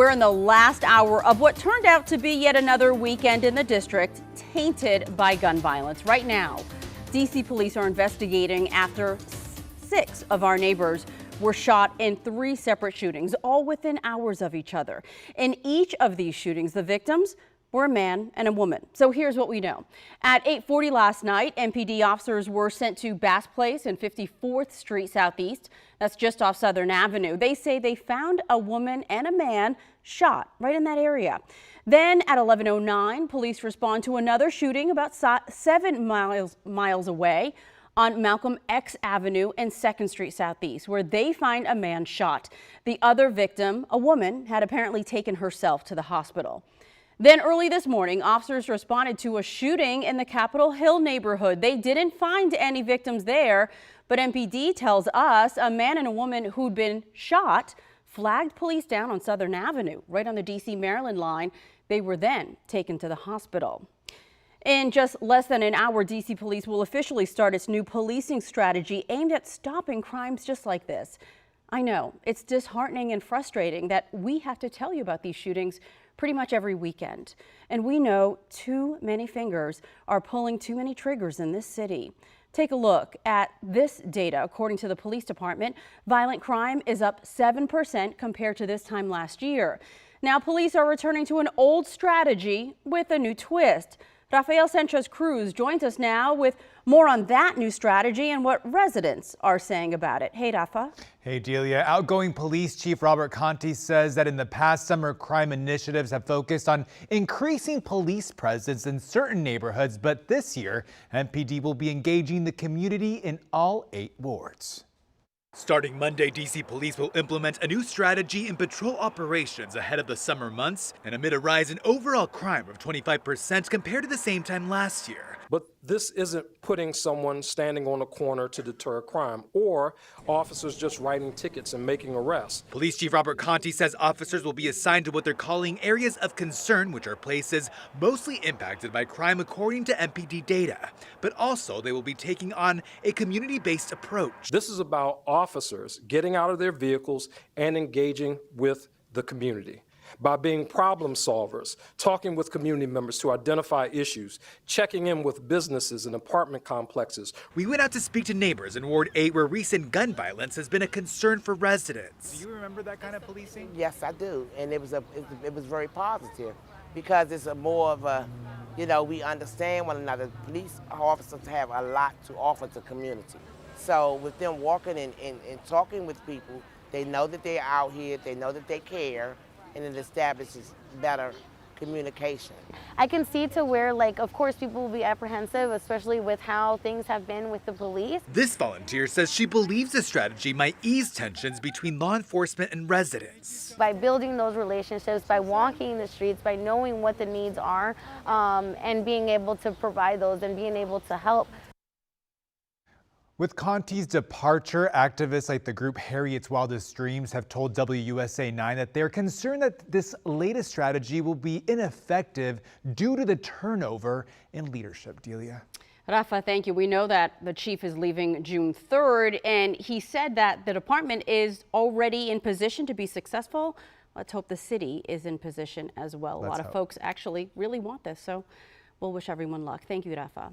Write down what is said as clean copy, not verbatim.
We're in the last hour of what turned out to be yet another weekend in the district tainted by gun violence. Right now, D.C. police are investigating after 6 of our neighbors were shot in 3 separate shootings, all within hours of each other. In each of these shootings, the victims were a man and a woman. So here's what we know. At 8:40 last night, MPD officers were sent to Bass Place and 54th Street Southeast. That's just off Southern Avenue. They say they found a woman and a man shot right in that area. Then at 11:09, police respond to another shooting about 7 miles away on Malcolm X Avenue and 2nd Street Southeast, where they find a man shot. The other victim, a woman, had apparently taken herself to the hospital. Then early this morning, officers responded to a shooting in the Capitol Hill neighborhood. They didn't find any victims there, but MPD tells us a man and a woman who'd been shot flagged police down on Southern Avenue, right on the D.C.-Maryland line. They were then taken to the hospital. In just less than an hour, D.C. police will officially start its new policing strategy aimed at stopping crimes just like this. I know, it's disheartening and frustrating that we have to tell you about these shootings pretty much every weekend. And we know too many fingers are pulling too many triggers in this city. Take a look at this data. According to the police department, violent crime is up 7% compared to this time last year. Now, police are returning to an old strategy with a new twist. Rafael Sanchez Cruz joins us now with more on that new strategy and what residents are saying about it. Hey, Rafa. Hey, Delia. Outgoing Police Chief Robert Contee says that in the past summer, crime initiatives have focused on increasing police presence in certain neighborhoods, but this year, MPD will be engaging the community in all 8 wards. Starting Monday, D.C. police will implement a new strategy in patrol operations ahead of the summer months and amid a rise in overall crime of 25% compared to the same time last year. But this isn't putting someone standing on a corner to deter crime or officers just writing tickets and making arrests. Police Chief Robert Contee says officers will be assigned to what they're calling areas of concern, which are places mostly impacted by crime according to MPD data. But also they will be taking on a community-based approach. This is about officers getting out of their vehicles and engaging with the community by being problem solvers, talking with community members to identify issues, checking in with businesses and apartment complexes. We went out to speak to neighbors in Ward 8 where recent gun violence has been a concern for residents. Do you remember that kind of policing? Yes, I do, and it was very positive because it's more of a, we understand one another. Police officers have a lot to offer to community. So with them walking and talking with people, they know that they're out here, they know that they care, and it establishes better communication. I can see to where, of course, people will be apprehensive, especially with how things have been with the police. This volunteer says she believes the strategy might ease tensions between law enforcement and residents. By building those relationships, by walking the streets, by knowing what the needs are, and being able to provide those and being able to help. With Contee's departure, activists like the group Harriet's Wildest Dreams have told WUSA 9 that they're concerned that this latest strategy will be ineffective due to the turnover in leadership. Delia. Rafa, thank you. We know that the chief is leaving June 3rd, and he said that the department is already in position to be successful. Let's hope the city is in position as well. A lot of folks actually really want this, so we'll wish everyone luck. Thank you, Rafa.